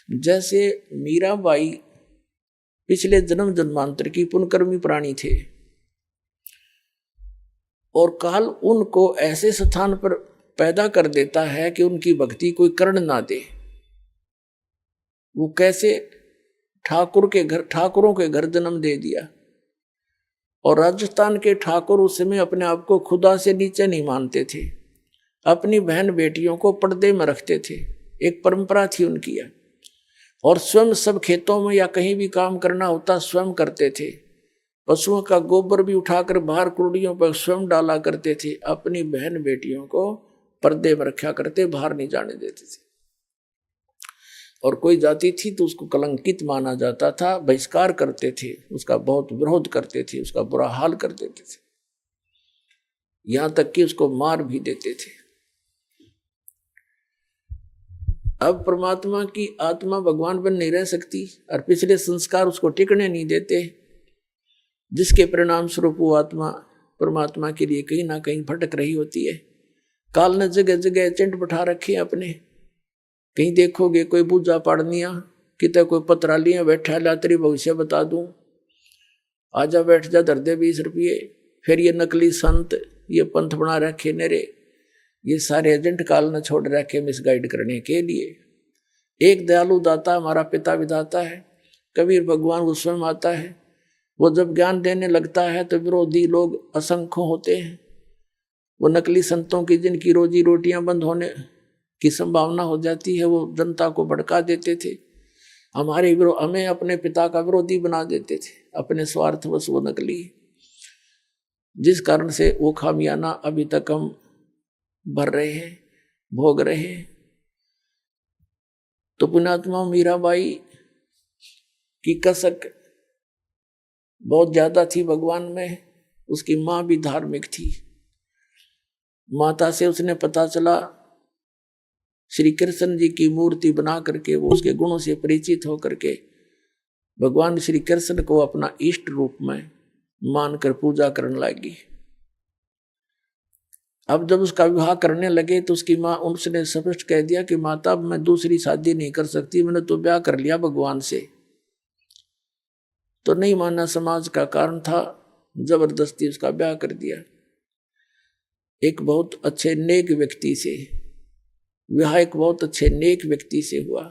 जैसे मीराबाई पिछले जन्म जन्मांतर की पुण्यकर्मी प्राणी थे और काल उनको ऐसे स्थान पर पैदा कर देता है कि उनकी भक्ति कोई कर्ण ना दे। वो कैसे ठाकुरों के घर जन्म दे दिया। और राजस्थान के ठाकुर उस समय अपने आप को खुदा से नीचे नहीं मानते थे, अपनी बहन बेटियों को पर्दे में रखते थे, एक परंपरा थी उनकी। और स्वयं सब खेतों में या कहीं भी काम करना होता स्वयं करते थे। पशुओं का गोबर भी उठाकर बाहर कुर्डियों पर स्वयं डाला करते थे। अपनी बहन बेटियों को पर्दे में रखा करते, बाहर नहीं जाने देते थे। और कोई जाति थी तो उसको कलंकित माना जाता था, बहिष्कार करते थे, उसका बहुत विरोध करते थे, उसका बुरा हाल कर देते थे, यहां तक कि उसको मार भी देते थे। अब परमात्मा की आत्मा भगवान बन नहीं रह सकती और पिछले संस्कार उसको टिकने नहीं देते, जिसके परिणाम स्वरूप वो आत्मा परमात्मा के लिए कहीं ना कहीं भटक रही होती है। काल ने जगह जगह एजेंट बैठा रखे अपने। कहीं देखोगे कोई पूजा पाड़निया, कितने कोई पत्रालियां बैठा ला तेरी भविष्य बता दूं, आजा बैठ जा धर दे 20 रुपये। फिर ये नकली संत, ये पंथ बना रखे नेरे, ये सारे एजेंट काल ने छोड़ रखे मिसगाइड करने के लिए। एक दयालु दाता हमारा पिता विधाता है, कबीर भगवान वो स्वयं आता है। वो जब ज्ञान देने लगता है तो विरोधी लोग असंख्य होते हैं। वो नकली संतों की जिनकी रोजी रोटियां बंद होने की संभावना हो जाती है, वो जनता को भड़का देते थे। हमें अपने पिता का विरोधी बना देते थे, अपने स्वार्थवश वो नकली, जिस कारण से वो खामियाना अभी तक हम भर रहे हैं, भोग रहे हैं। तो पुण्यात्मा मीराबाई की कसक बहुत ज्यादा थी भगवान में। उसकी माँ भी धार्मिक थी। माता से उसने पता चला, श्री कृष्ण जी की मूर्ति बना करके वो उसके गुणों से परिचित होकर के भगवान श्री कृष्ण को अपना इष्ट रूप में मानकर पूजा करने लगी। अब जब उसका विवाह करने लगे तो उसकी माँ उसने स्पष्ट कह दिया कि माता मैं दूसरी शादी नहीं कर सकती, मैंने तो ब्याह कर लिया भगवान से। तो नहीं माना, समाज का कारण था, जबरदस्ती उसका ब्याह कर दिया। एक बहुत अच्छे नेक व्यक्ति से विवाह, एक बहुत अच्छे नेक व्यक्ति से हुआ।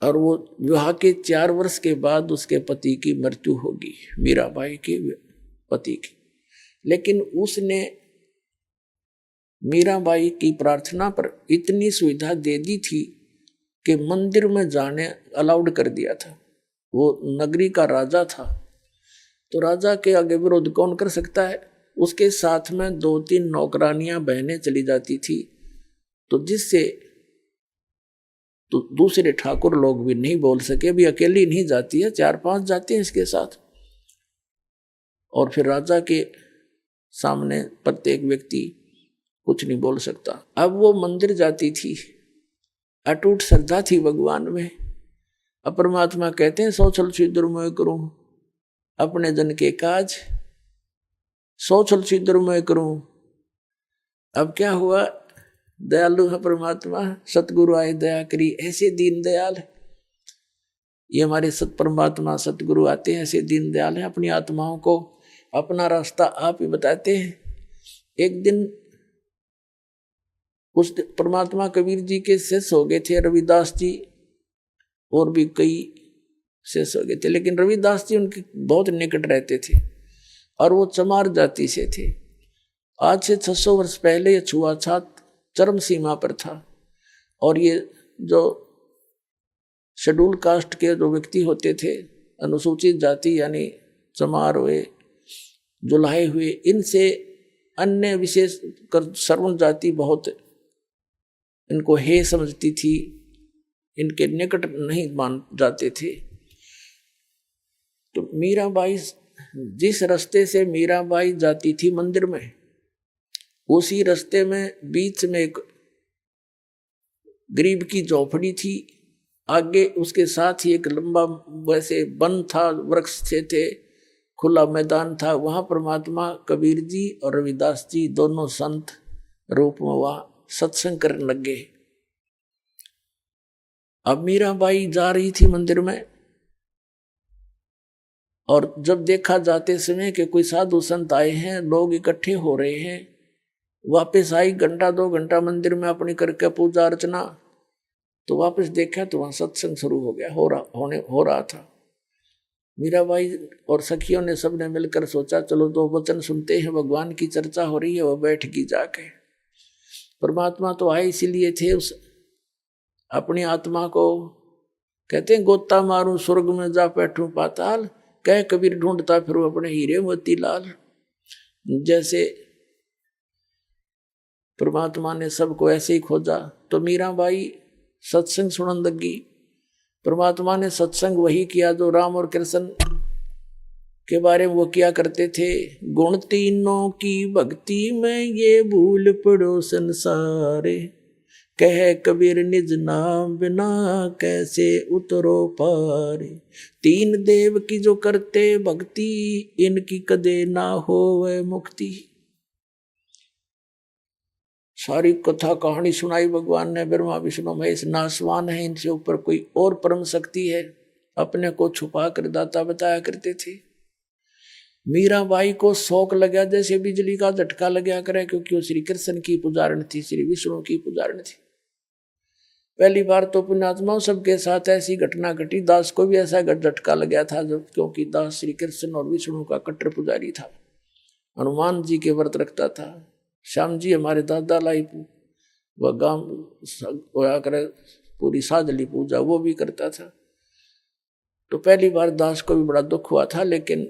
और वो विवाह के 4 वर्ष के बाद उसके पति की मृत्यु होगी, मीराबाई के पति की। लेकिन उसने मीराबाई की प्रार्थना पर इतनी सुविधा दे दी थी कि मंदिर में जाने अलाउड कर दिया था। वो नगरी का राजा था, तो राजा के आगे विरोध कौन कर सकता है। उसके साथ में 2-3 नौकरानियां बहनें चली जाती थी, तो जिससे तो दूसरे ठाकुर लोग भी नहीं बोल सके, भी अकेली नहीं जाती है, 4-5 जाते हैं इसके साथ। और फिर राजा के सामने प्रत्येक व्यक्ति कुछ नहीं बोल सकता। अब वो मंदिर जाती थी, अटूट श्रद्धा थी भगवान में। अब परमात्मा कहते हैं सौ छल छिद्र मैं करूं अपने जन के काज, 100 छल छिद्र मैं करूं। अब क्या हुआ, दयालु है परमात्मा, सतगुरु आए दया करी, ऐसे दीन दयाल। ये हमारे सत परमात्मा सतगुरु आते हैं, ऐसे दीन दयाल हैं, अपनी आत्माओं को अपना रास्ता आप ही बताते हैं। एक दिन उस परमात्मा कबीर जी के शिष्य हो गए थे, रविदास जी और भी कई शिष्य हो गए थे, लेकिन रविदास जी उनके बहुत निकट रहते थे और वो चमार जाति से थे। आज से 600 वर्ष पहले ये छुआछूत चरम सीमा पर था। और ये जो शेड्यूल कास्ट के जो व्यक्ति होते थे, अनुसूचित जाति यानी चमार हुए, जुलाहे हुए, इनसे अन्य विशेष कर सर्वण जाति बहुत इनको हे समझती थी, इनके निकट नहीं मान जाते थे। तो मीराबाई, जिस रास्ते से मीराबाई जाती थी मंदिर में, उसी रास्ते में बीच में एक गरीब की झोपड़ी थी, आगे उसके साथ ही एक लंबा वैसे वन था, वृक्ष थे, खुला मैदान था। वहां परमात्मा कबीर जी और रविदास जी दोनों संत रूप में वहां सत्संग करने लगे। अब मीराबाई जा रही थी मंदिर में, और जब देखा जाते समय कि कोई साधु संत आए हैं, लोग इकट्ठे हो रहे हैं, वापस आई, घंटा 2 घंटा मंदिर में अपनी करके पूजा अर्चना, तो वापस देखा तो वहां सत्संग शुरू हो गया, हो रहा था। मीराबाई और सखियों ने सबने मिलकर सोचा चलो 2 वचन सुनते हैं, भगवान की चर्चा हो रही है। वो बैठ गई जाके। परमात्मा तो आए इसीलिए थे, उस अपनी आत्मा को कहते हैं गोता मारूं स्वर्ग में जा बैठूं पाताल, कह कबीर ढूंढता फिर अपने हीरे मोती लाल। जैसे परमात्मा ने सबको ऐसे ही खोजा, तो मीराबाई सत्संग सुनन लगी। परमात्मा ने सत्संग वही किया जो राम और कृष्ण के बारे में वो किया करते थे। गुण तीनों की भक्ति में ये भूल पड़ो संसारे, कह कबीर निज नाम बिना कैसे उतरो पारे। 3 देव की जो करते भक्ति, इनकी कदे ना होवे मुक्ति। सारी कथा कहानी सुनाई भगवान ने। ब्रह्मा विष्णु महेश नासवान है, इनसे ऊपर कोई और परम शक्ति है, अपने को छुपा कर दाता बताया करते थे। मीराबाई को शौक लगा जैसे बिजली का झटका लगा करे, क्योंकि वो श्री कृष्ण की पुजारण थी, श्री विष्णु की पुजारण थी। पहली बार तो पुण्यात्माओं सबके साथ ऐसी घटना घटी। दास को भी ऐसा झटका लगा था, क्योंकि दास श्री कृष्ण और विष्णु का कट्टर पुजारी था, हनुमान जी के व्रत रखता था। श्याम जी हमारे दादा लाई वह गांव होया करे पूरी साधली पूजा, वो भी करता था। तो पहली बार दास को भी बड़ा दुख हुआ था, लेकिन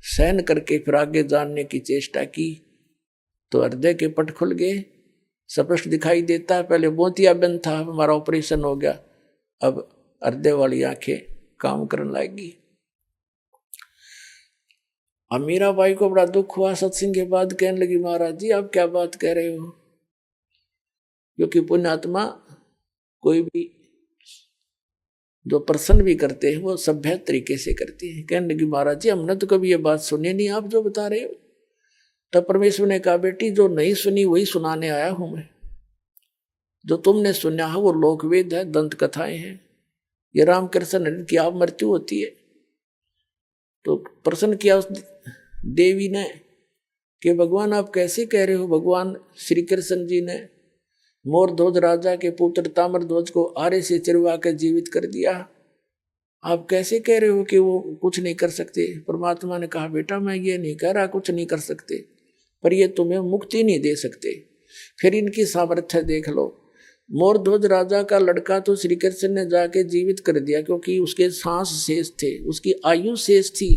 सहन करके फिर आगे जानने की चेष्टा की, तो हृदय के पट खुल गए, स्पष्ट दिखाई देता है। पहले मोतिया बंद था, हमारा ऑपरेशन हो गया, अब हृदय वाली आंखें काम करने लगेगी। अब मीराबाई को बड़ा दुख हुआ। सत्संग के बाद कहने लगी महाराज जी आप क्या बात कह रहे हो, क्योंकि पुण्यात्मा कोई भी जो प्रसन्न भी करते हैं वो सभ्य तरीके से करते हैं। कहने लगी महाराज जी हमने तो कभी ये बात सुनी नहीं, आप जो बता रहे हो। तब परमेश्वर ने कहा बेटी जो नहीं सुनी वही सुनाने आया हूं मैं। जो तुमने सुना है वो लोकवेद है, दंत कथाएं हैं। ये रामकृष्ण की आप मृत्यु होती है तो प्रश्न किया उस देवी ने कि भगवान आप कैसे कह रहे हो। भगवान श्री कृष्ण जी ने मोरध्वज राजा के पुत्र ताम्रध्वज को आरे से चिरवा कर जीवित कर दिया, आप कैसे कह रहे हो कि वो कुछ नहीं कर सकते। परमात्मा ने कहा बेटा मैं ये नहीं कह रहा कुछ नहीं कर सकते, पर ये तुम्हें मुक्ति नहीं दे सकते। फिर इनकी सामर्थ्य देख लो। मोरध्वज राजा का लड़का तो श्री कृष्ण ने जाके जीवित कर दिया, क्योंकि उसके सांस शेष थे, उसकी आयु शेष थी।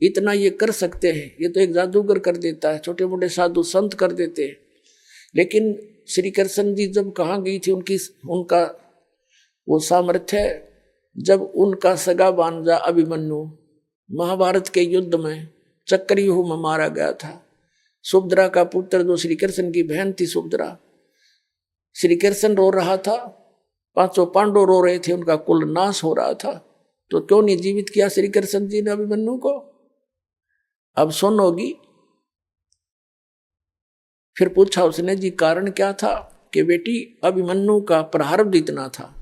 इतना ये कर सकते हैं, ये तो एक जादूगर कर देता है, छोटे मोटे साधु संत कर देते हैं। लेकिन श्री कृष्ण जी जब कहाँ गई थी उनका वो सामर्थ्य, जब उनका सगा भांजा अभिमन्यु महाभारत के युद्ध में चक्रव्यूह में मारा गया था। सुभद्रा का पुत्र जो श्री कृष्ण की बहन थी सुभद्रा, श्री कृष्ण रो रहा था, 500 पांडव रो रहे थे, उनका कुल नाश हो रहा था, तो क्यों नहीं जीवित किया श्री कृष्ण जी ने अभिमन्यु को। अब सुन होगी। फिर पूछा उसने जी कारण क्या था, कि बेटी अभिमन्यु का प्रारब्ध इतना था,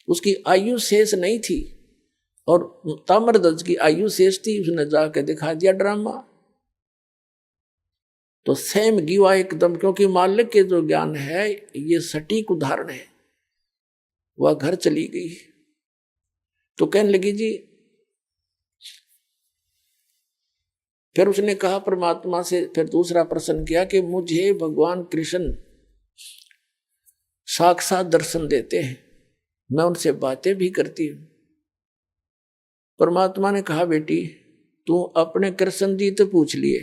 उसकी आयु शेष नहीं थी, और ताम्रध्वज की आयु शेष थी। उसने जाके दिखा दिया ड्रामा, तो सेम गिवा एकदम, क्योंकि मालिक के जो ज्ञान है ये सटीक उदाहरण है। वह घर चली गई तो कहने लगी जी, फिर उसने कहा परमात्मा से, फिर दूसरा प्रश्न किया कि मुझे भगवान कृष्ण साक्षात दर्शन देते हैं, मैं उनसे बातें भी करती हूं। परमात्मा ने कहा बेटी तू अपने कृष्ण जी तो पूछ लिए,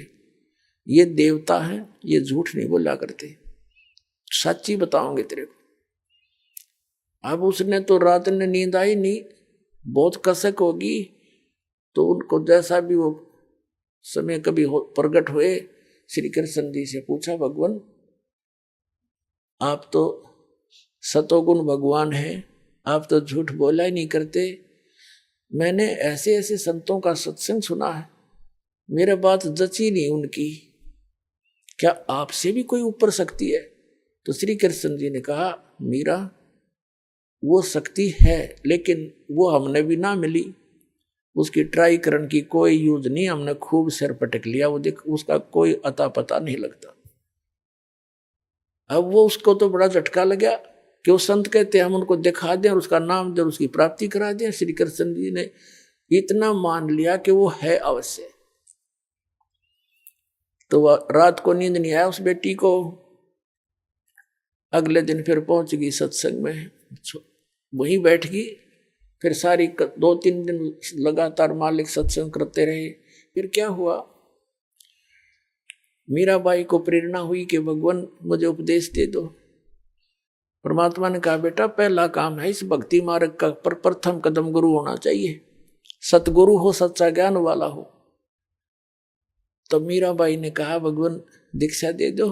ये देवता है, ये झूठ नहीं बोला करते, सच्ची बताओगे तेरे को। अब उसने तो रात में नींद आई नहीं, बहुत कसक होगी, तो उनको जैसा भी वो समय कभी प्रकट हुए, श्री कृष्ण जी से पूछा भगवान आप तो सतोगुण भगवान हैं, आप तो झूठ बोला ही नहीं करते। मैंने ऐसे ऐसे संतों का सत्संग सुना है, मेरे बात जची नहीं उनकी, क्या आपसे भी कोई ऊपर शक्ति है। तो श्री कृष्ण जी ने कहा मीरा वो शक्ति है, लेकिन वो हमने भी ना मिली, उसकी ट्राई करने की कोई यूज नहीं, हमने खूब सिर पटक लिया, वो देख उसका कोई अता पता नहीं लगता। अब वो उसको तो बड़ा झटका लगा कि वो संत कहते हैं हम उनको दिखा दें और उसका नाम दें, उसकी प्राप्ति करा दें। श्री कृष्ण जी ने इतना मान लिया कि वो है अवश्य। तो वह रात को नींद नहीं आया उस बेटी को। अगले दिन फिर पहुंच गई सत्संग में, वहीं बैठ गई। फिर सारी 2-3 दिन लगातार मालिक सत्संग करते रहे। फिर क्या हुआ, मीराबाई को प्रेरणा हुई कि भगवान मुझे उपदेश दे दो। परमात्मा ने कहा बेटा पहला काम है इस भक्ति मार्ग का प्रथम कदम गुरु होना चाहिए, सतगुरु हो, सच्चा ज्ञान वाला हो। तो मीराबाई ने कहा भगवान दीक्षा दे दो।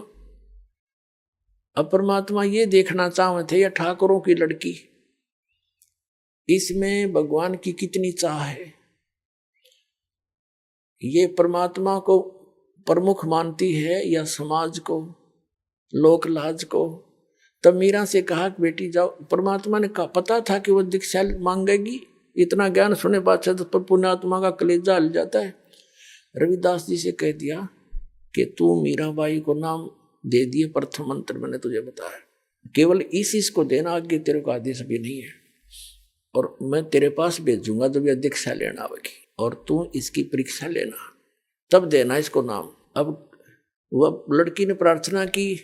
अब परमात्मा ये देखना चाहते थे, यह ठाकुरों की लड़की, इसमें भगवान की कितनी चाह है। ये परमात्मा को प्रमुख मानती है या समाज को, लोक लाज को। तब मीरा से कहा कि बेटी जाओ। परमात्मा ने कहा, पता था कि वो दीक्षा मांगेगी, इतना ज्ञान सुने बात तो पुण्यात्मा का कलेजा हल जाता है। रविदास जी से कह दिया कि तू मीराबाई को नाम दे दिए, प्रथम मंत्र मैंने तुझे बताया, केवल इस को देना, आगे तेरे को आदेश भी नहीं है। और मैं तेरे पास भेजूंगा जब यह दीक्षा लेना आवेगी, और तू इसकी परीक्षा लेना, तब देना इसको नाम। अब वह लड़की ने प्रार्थना की,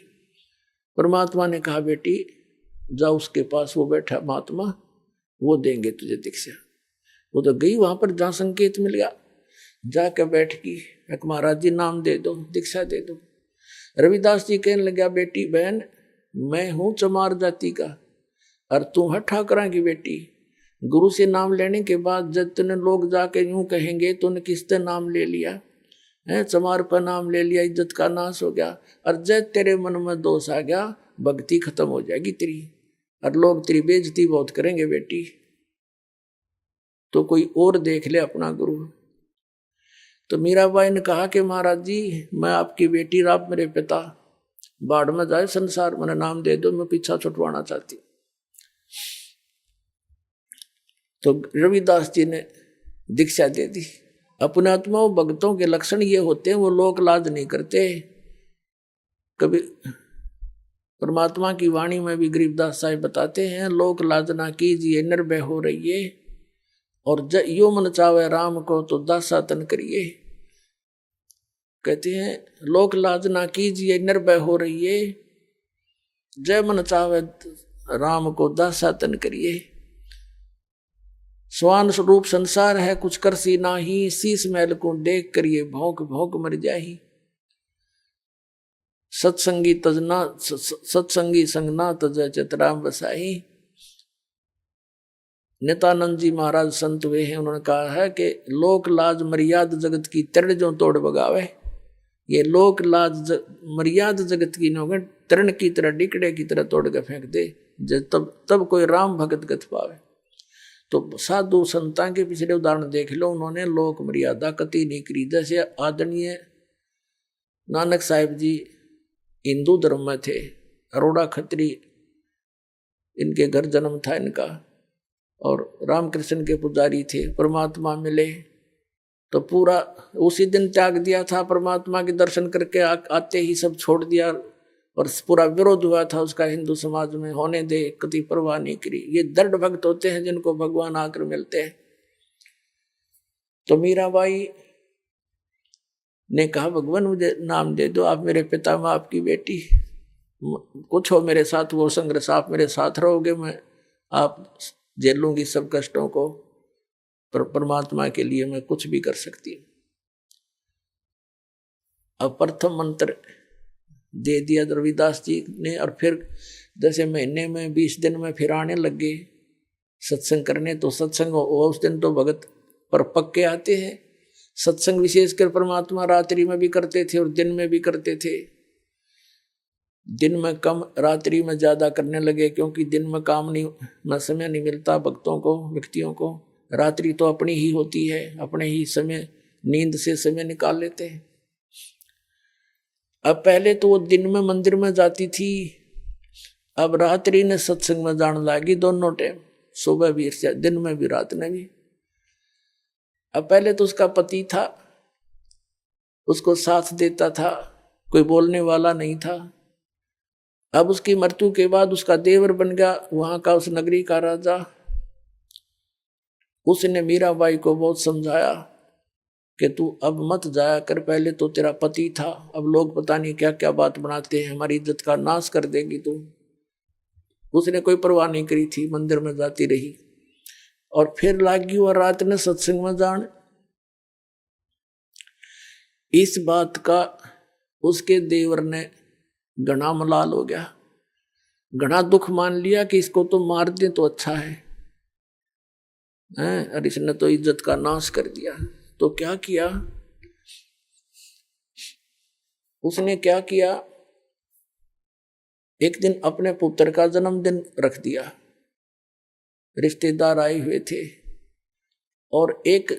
परमात्मा ने कहा बेटी जाओ उसके पास, वो बैठा महात्मा, वो देंगे तुझे दीक्षा। वो तो गई वहां पर जहां संकेत मिल गया, जाकर बैठ गई, महाराज जी नाम दे दो, दीक्षा दे दो। रविदास जी कहने लगा बेटी बहन मैं हूं चमार जाति का और तू है ठाकरा की बेटी। गुरु से नाम लेने के बाद जब तूने लोग जाके यूं कहेंगे तूने किससे नाम ले लिया है, चमार पर नाम ले लिया, इज्जत का नाश हो गया। और जब तेरे मन में दोष आ गया भक्ति खत्म हो जाएगी तेरी, और लोग तेरी बेइज्जती बहुत करेंगे बेटी, तो कोई और देख ले अपना गुरु। तो मीराबाई ने कहा कि महाराज जी मैं आपकी बेटी, आप मेरे पिता, बाढ़ में जाए संसार, मैंने नाम दे दो, मैं पीछा छुटवाना चाहती। तो रविदास जी ने दीक्षा दे दी। अपने आत्मा भक्तों के लक्षण ये होते हैं, वो लोक लाज नहीं करते। कभी परमात्मा की वाणी में भी गरीबदास साहिब बताते हैं, लोक लाज ना कीजिए निर्भय हो रहिए, और यो मन चावे राम को तो दासा तन करिए। कहते हैं लोक लाज ना कीजिए निर्भय हो रहिए, जय मन चावे राम को दासा तन करिए। स्वान स्वरूप संसार है कुछ करसी नाही, शीश महल को देख करिए भौंक भौंक मर जाही। सत्संगी तजना सत्संगी संगना तज चितराम बसाही। नित्यानंद जी महाराज संत हुए हैं, उन्होंने कहा है कि लोक लाज मर्याद जगत की तरण जो तोड़ बगावे। ये लोक लाज मर्याद जगत की नौगे तरण की तरह डिकड़े की तरह तोड़ के फेंक दे, तब कोई राम भगत गत पावे। तो साधु संतां के पिछले उदाहरण देख लो, उन्होंने लोक मर्यादा कति नहीं करी। जैसे आदरणीय नानक साहिब जी हिंदू धर्म में थे, अरोड़ा खत्री इनके घर जन्म था इनका, और रामकृष्ण के पुजारी थे। परमात्मा मिले तो पूरा उसी दिन त्याग दिया था, परमात्मा के दर्शन करके आते ही सब छोड़ दिया, और पूरा विरोध हुआ था उसका हिंदू समाज में, होने दे, कति परवाह नहीं करी। ये दृढ़ भक्त होते हैं जिनको भगवान आकर मिलते हैं। तो मीराबाई ने कहा भगवान मुझे नाम दे दो, आप मेरे पिता, मैं आपकी बेटी, कुछ हो मेरे साथ वो संघर्ष, आप मेरे साथ रहोगे, मैं आप झेलूंगी सब कष्टों को, पर परमात्मा के लिए मैं कुछ भी कर सकती हूँ। अब प्रथम मंत्र दे दिया रविदास जी ने, और फिर जैसे महीने में 20 दिन में फिर आने लगे सत्संग करने। तो सत्संग उस दिन तो भगत पर पक्के आते हैं। सत्संग विशेषकर परमात्मा रात्रि में भी करते थे और दिन में भी करते थे। दिन में कम, रात्रि में ज्यादा करने लगे, क्योंकि दिन में काम नहीं न समय नहीं मिलता भक्तों को, व्यक्तियों को। रात्रि तो अपनी ही होती है, अपने ही समय नींद से समय निकाल लेते हैं। अब पहले तो वो दिन में मंदिर में जाती थी, अब रात्रि ने सत्संग में जान लागी दोनों टाइम, सुबह भी दिन में भी रात में भी। अब पहले तो उसका पति था, उसको साथ देता था, कोई बोलने वाला नहीं था। अब उसकी मृत्यु के बाद उसका देवर बन गया वहां का, उस नगरी का राजा। उसने मीराबाई को बहुत समझाया कि तू अब मत जाया कर, पहले तो तेरा पति था, अब लोग पता नहीं क्या क्या बात बनाते हैं, हमारी इज्जत का नाश कर देगी तू। उसने कोई परवाह नहीं करी थी, मंदिर में जाती रही। और फिर लागी वह रात ने सत्संग में जान। इस बात का उसके देवर ने घना मलाल हो गया, घना दुख मान लिया कि इसको तो मार दे तो अच्छा है, और इसने तो इज्जत का नाश कर दिया। तो क्या किया उसने, क्या किया, एक दिन अपने पुत्र का जन्मदिन रख दिया, रिश्तेदार आए हुए थे, और एक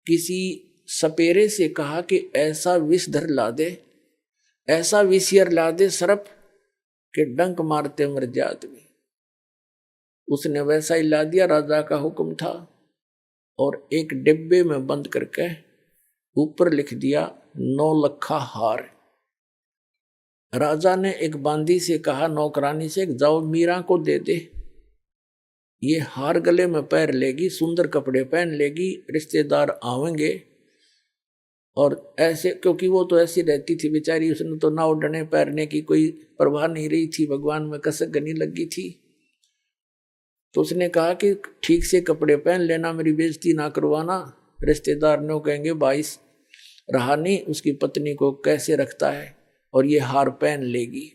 किसी सपेरे से कहा कि ऐसा विषधर ला दे, ऐसा विषयर ला दे सर्प के डंक मारते मर जाए आदमी। उसने वैसा ही ला दिया, राजा का हुक्म था। और एक डिब्बे में बंद करके ऊपर लिख दिया 9 लखा हार। राजा ने एक बांदी से कहा, नौकरानी से, जाओ मीरा को दे दे, ये हार गले में पैर लेगी, सुंदर कपड़े पहन लेगी, रिश्तेदार आवेंगे। और ऐसे, क्योंकि वो तो ऐसी रहती थी बेचारी, उसने तो ना उड़ने पैरने की कोई परवाह नहीं रही थी, भगवान में कसक गनी लगी थी। तो उसने कहा कि ठीक से कपड़े पहन लेना, मेरी बेइज्जती ना करवाना, रिश्तेदार ने कहेंगे भाई रहा नहीं उसकी पत्नी को कैसे रखता है, और ये हार पहन लेगी।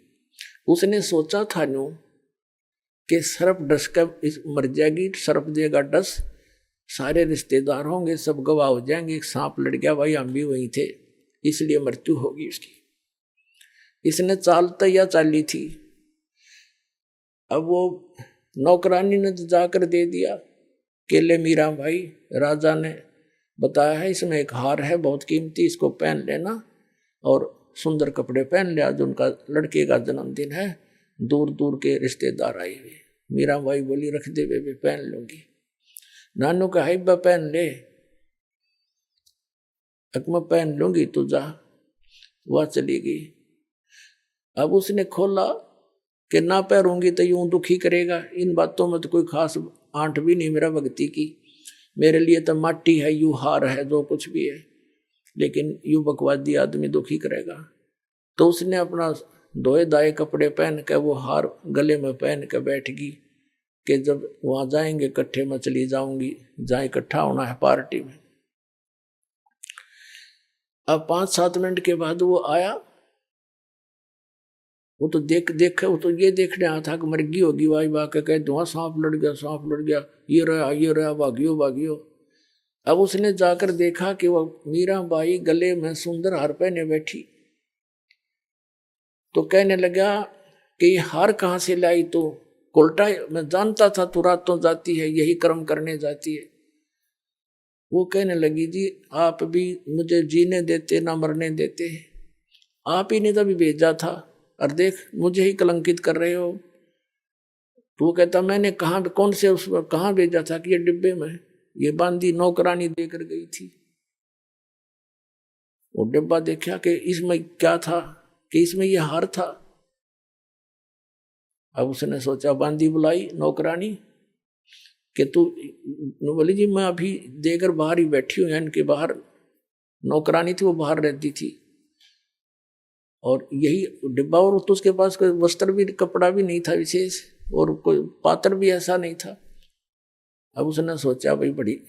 उसने सोचा था न्यू कि सर्प डस कर मर जाएगी, सर्प देगा डस, सारे रिश्तेदार होंगे, सब गवाह हो जाएंगे, सांप लड़ गया भाई हम भी वहीं थे, इसलिए मृत्यु होगी उसकी। इसने चाल तैयार चाली थी। अब वो नौकरानी ने जाकर दे दिया कि ले मीरा भाई, राजा ने बताया है इसमें एक हार है बहुत कीमती, इसको पहन लेना, और सुंदर कपड़े पहन ले, आज उनका लड़के का जन्मदिन है, दूर दूर के रिश्तेदार आए हुए। मीरा भाई बोली रख दे बेबे, पहन लूंगी। नानू का हाइबा पहन ले, अकमा पहन लूंगी, तो जा। वह चली गई। अब उसने खोला कि ना पैरूंगी तो यूं दुखी करेगा, इन बातों में तो कोई खास आंट भी नहीं मेरा भक्ति की, मेरे लिए तो माटी है, यू हार है, जो कुछ भी है, लेकिन यू बकवादी आदमी दुखी करेगा। तो उसने अपना धोए दाए कपड़े पहन के वो हार गले में पहन के बैठ गई कि जब वहां जाएंगे इकट्ठे में चली जाऊंगी, जहाँ इकट्ठा होना है पार्टी में। अब 5-7 मिनट के बाद वो आया, वो तो देख वो तो ये देखने आया था कि मर्गी होगी, वाई वाह के कह दूँ सांप लड़ गया, सांप लड़ गया, ये रहा, भागियो भागियो। अब उसने जाकर देखा कि वो मीरा बाई गले में सुंदर हार पहने बैठी। तो कहने लगा कि ये हार कहाँ से लाई, तो कोल्टा मैं जानता था तू रातों जाती है, यही कर्म करने जाती है। वो कहने लगी जी आप भी मुझे जीने देते ना मरने देते, आप ही ने तभी भेजा था, और देख मुझे ही कलंकित कर रहे हो। तो वो कहता मैंने कहाँ, कौन से उस कहाँ भेजा था, कि ये डिब्बे में, ये बांदी नौकरानी देकर गई थी। वो डिब्बा देखा कि इसमें क्या था, कि इसमें ये हार था। अब उसने सोचा, बांदी बुलाई नौकरानी कि तू, बोली जी मैं अभी देकर बाहर ही बैठी हूँ, इनके बाहर नौकरानी थी, वो बाहर रहती थी, और यही डिब्बा, और तो उसके पास कोई वस्त्र भी, कपड़ा भी नहीं था विशेष, और कोई पात्र भी ऐसा नहीं था। अब उसने सोचा भाई बड़ी,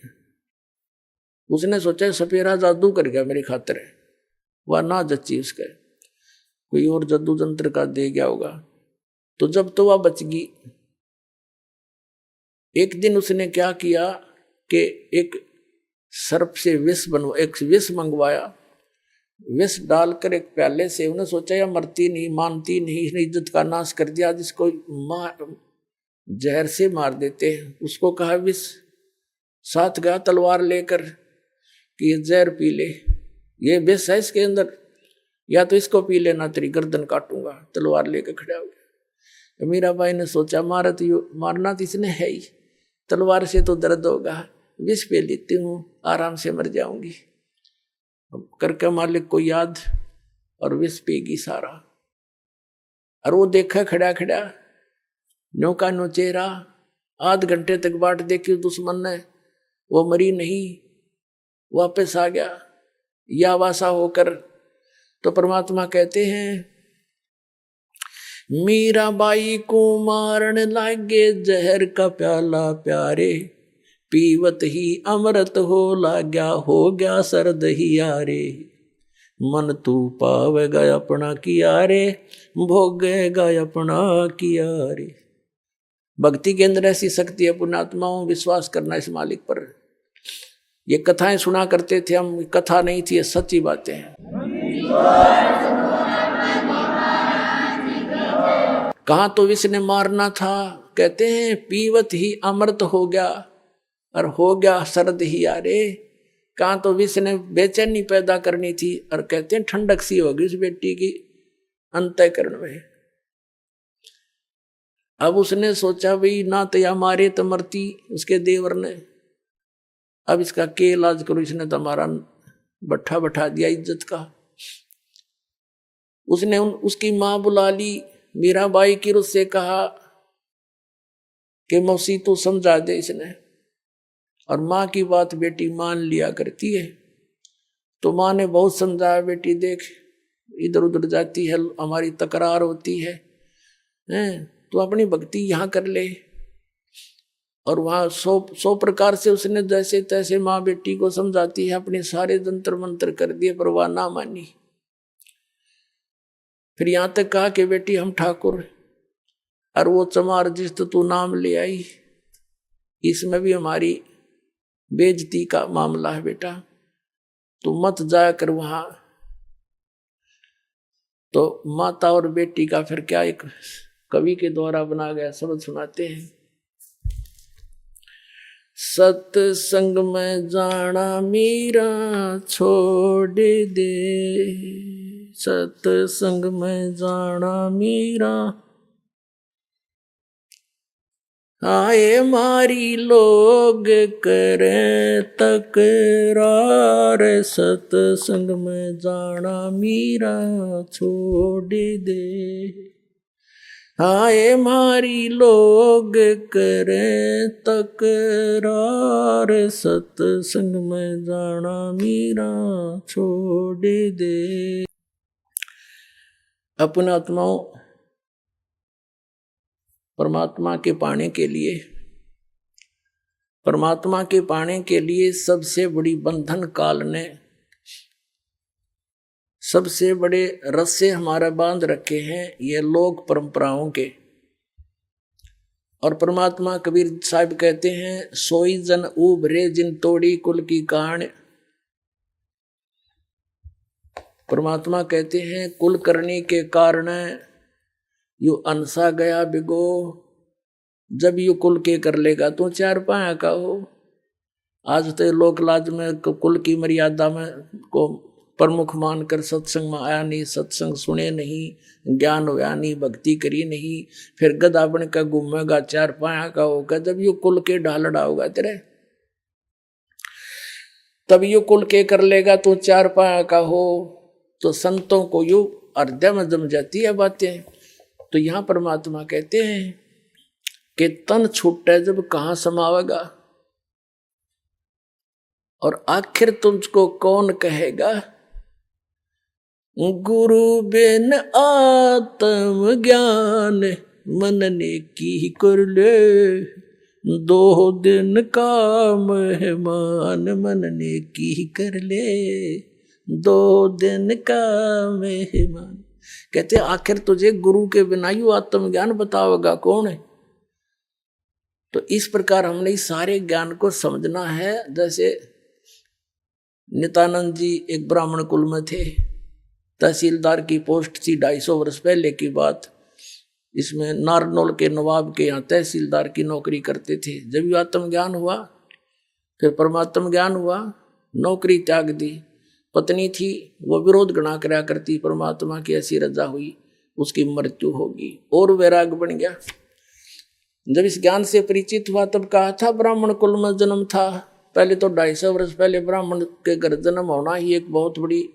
उसने सोचा सपेरा जादू कर गया मेरी खातिर, वह ना जच्ची उसके, कोई और जादू जंत्र का दे गया होगा। तो जब तो वह बच गई। एक दिन उसने क्या किया कि एक सर्प से एक विष मंगवाया, विष डालकर एक प्याले से, उन्हें सोचा या मरती नहीं, मानती नहीं, इसने इज्जत का नाश कर दिया, जिसको जहर से मार देते हैं। उसको कहा विष, साथ गया तलवार लेकर कि ये जहर पी ले, ये विष है इसके अंदर, या तो इसको पी लेना तेरी गर्दन काटूंगा। तलवार लेकर खड़ा हो गया। मीराबाई ने सोचा मारना तो इसने है ही, तलवार से तो दर्द होगा, विष पे लेती हूँ, आराम से मर जाऊंगी। करके मालिक को याद और विष पेगी सारा। और वो देखा खड़ा खड़ा नो का नो चेहरा, आध घंटे तक बाट देखी दुश्मन ने, वो मरी नहीं, वापस आ गया या वासा होकर। तो परमात्मा कहते हैं मीराबाई को मारन लागे जहर का प्याला प्यारे, पीवत ही अमृत हो लाग्या, हो गया सर्द ही यारे। मन तू पावेगा अपना किया रे, भोगेगा अपना किया रे। भक्ति के अंदर ऐसी शक्ति है पुण्यात्माओं, विश्वास करना इस मालिक पर। ये कथाएं सुना करते थे हम, कथा नहीं थी, ये सच्ची बातें हैं। कहाँ तो विष ने मारना था, कहते हैं पीवत ही अमृत हो गया और हो गया सर्द ही यारे। कहाँ तो विष ने बेचैनी पैदा करनी थी और कहते हैं ठंडक सी होगी उस बेटी की अंतःकरण में। अब उसने सोचा भाई ना तो या मारे तो मरती, उसके देवर ने, अब इसका के इलाज करो, इसने तो हमारा बट्ठा बैठा दिया इज्जत का। उसने उसकी माँ बुला ली, मीराबाई की उससे कहा कि मौसी तू समझा दे इसने। और माँ की बात बेटी मान लिया करती है। तो माँ ने बहुत समझाया, बेटी देख इधर उधर जाती है, हमारी तकरार होती है, तो अपनी भक्ति यहाँ कर ले। और वहाँ सौ प्रकार से उसने जैसे तैसे माँ बेटी को समझाती है, अपने सारे जंतर मंत्र कर दिए पर वह ना मानी। फिर यहाँ तक कहा कि बेटी हम ठाकुर, और वो चमार जिस तो तू नाम ले आई, इसमें भी हमारी बेइज्जती का मामला है बेटा, तू मत जाया कर वहां। तो माता और बेटी का फिर क्या एक कवि के द्वारा बना गया शब्द सुनाते हैं। सत्संग में जाना मीरा छोड़ दे, सत्संग में जाना मीरा, आए मारी लोग करें तकरार, सत्संग में जाना मीरा छोड़ दे। आए मारी लोग करें तकरार, सत्संग में जाना मीरा छोड़ दे। अपने आत्माओं परमात्मा के पाने के लिए, परमात्मा के पाने के लिए सबसे बड़ी बंधन काल ने, सबसे बड़े रस्से हमारा बांध रखे हैं ये लोक परंपराओं के। और परमात्मा कबीर साहब कहते हैं सोई जन उभरे जिन तोड़ी कुल की कान। परमात्मा कहते हैं कुल करने के कारण यू अनसा गया बिगो, जब यू कुल के कर लेगा तो चार पाया का हो। आज तो लोक लाज में कुल की मर्यादा में को प्रमुख मानकर सत्संग में आया नहीं, सत्संग सुने नहीं, ज्ञान होया नहीं, भक्ति करी नहीं, फिर गधा बन का घूमेगा, चार पाया का होगा। जब यू कुल के ढालड़ा होगा तेरे, तब यू कुल के कर लेगा तो चार पाया का हो। तो संतों को यू हृदय में जम जाती है बातें। तो यहाँ परमात्मा कहते हैं कि तन छूटे जब कहाँ समावेगा, और आखिर तुझको कौन कहेगा। गुरु बिन आत्म ज्ञान मन ने की कर ले, 2 दिन का मेहमान मन ने की कर ले, 2 दिन का मेहमान। कहते आखिर तुझे गुरु के बिना यू आत्मज्ञान बताओगा कौन है। तो इस प्रकार हमने इस सारे ज्ञान को समझना है। जैसे नित्यानंद जी एक ब्राह्मण कुल में थे, तहसीलदार की पोस्ट थी, 250 वर्ष पहले की बात। इसमें नारनौल के नवाब के यहाँ तहसीलदार की नौकरी करते थे। जब यू आत्मज्ञान हुआ, फिर परमात्म ज्ञान हुआ, नौकरी त्याग दी। पत्नी थी वो विरोध गणा करा करती, परमात्मा की ऐसी रजा हुई, उसकी मृत्यु होगी, और वैराग बन गया। जब इस ज्ञान से परिचित हुआ तब कहा था ब्राह्मण कुल में जन्म था। पहले तो 250 वर्ष पहले ब्राह्मण के घर जन्म होना ही एक बहुत बड़ी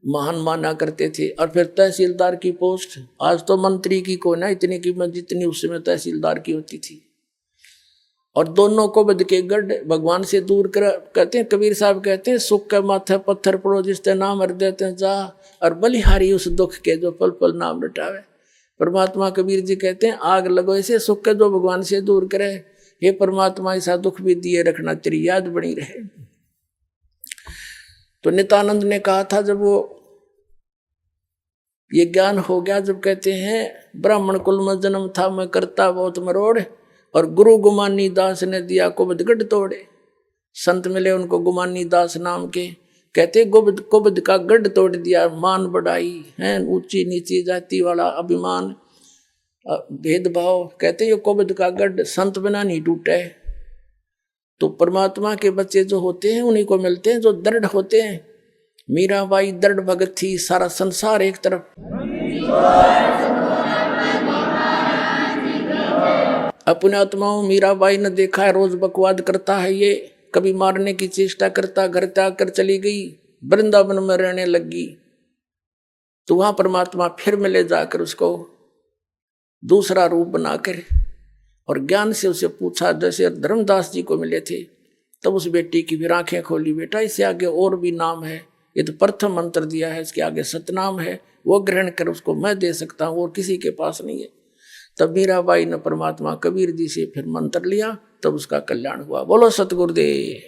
महान माना करते थे। और फिर तहसीलदार की पोस्ट, आज तो मंत्री की कोई ना इतनी कीमत जितनी उस समय तहसीलदार की होती थी। और दोनों को बद के गढ़ भगवान से दूर कर, कहते हैं कबीर साहब कहते हैं, सुख के माथे पत्थर पड़ो जिसते नाम हर देते जा, और बलिहारी उस दुख के जो पल पल नाम रटावे। परमात्मा कबीर जी कहते हैं आग लगो ऐसे सुख के जो भगवान से दूर करे, हे परमात्मा ऐसा दुख भी दिए रखना तेरी याद बनी रहे। तो नित्यानंद ने कहा था जब वो ये ज्ञान हो गया, जब कहते हैं ब्राह्मण कुल में जन्म था मैं करता बहुत मरोड़, और गुरु गुमानी दास ने दिया कुबद गढ़ तोड़े। संत मिले उनको गुमानी दास नाम के, कहते कुबद का गढ़ तोड़ दिया। मान बढ़ाई है, ऊंची नीची जाति वाला अभिमान भेदभाव, कहते ये कुबद का गढ़ संत बिना नहीं टूटे। तो परमात्मा के बच्चे जो होते हैं उन्हीं को मिलते हैं जो दृढ़ होते हैं। मीराबाई दृढ़ भगत थी, सारा संसार एक तरफ। अपने आत्माओं मीराबाई ने देखा है रोज बकवाद करता है, ये कभी मारने की चेष्टा करता, घर त्याग कर चली गई, वृंदावन में रहने लगी। तो वहां परमात्मा फिर मिले जाकर उसको दूसरा रूप बनाकर, और ज्ञान से उसे पूछा, जैसे धर्मदास जी को मिले थे तब उस बेटी की फिर आंखें खोली, बेटा इससे आगे और भी नाम है, ये तो प्रथम मंत्र दिया है, इसके आगे सतनाम है, वो ग्रहण कर, उसको मैं दे सकता हूँ और किसी के पास नहीं है। तब मीराबाई ने परमात्मा कबीर जी से फिर मंत्र लिया, तब उसका कल्याण हुआ। बोलो सतगुरुदेव।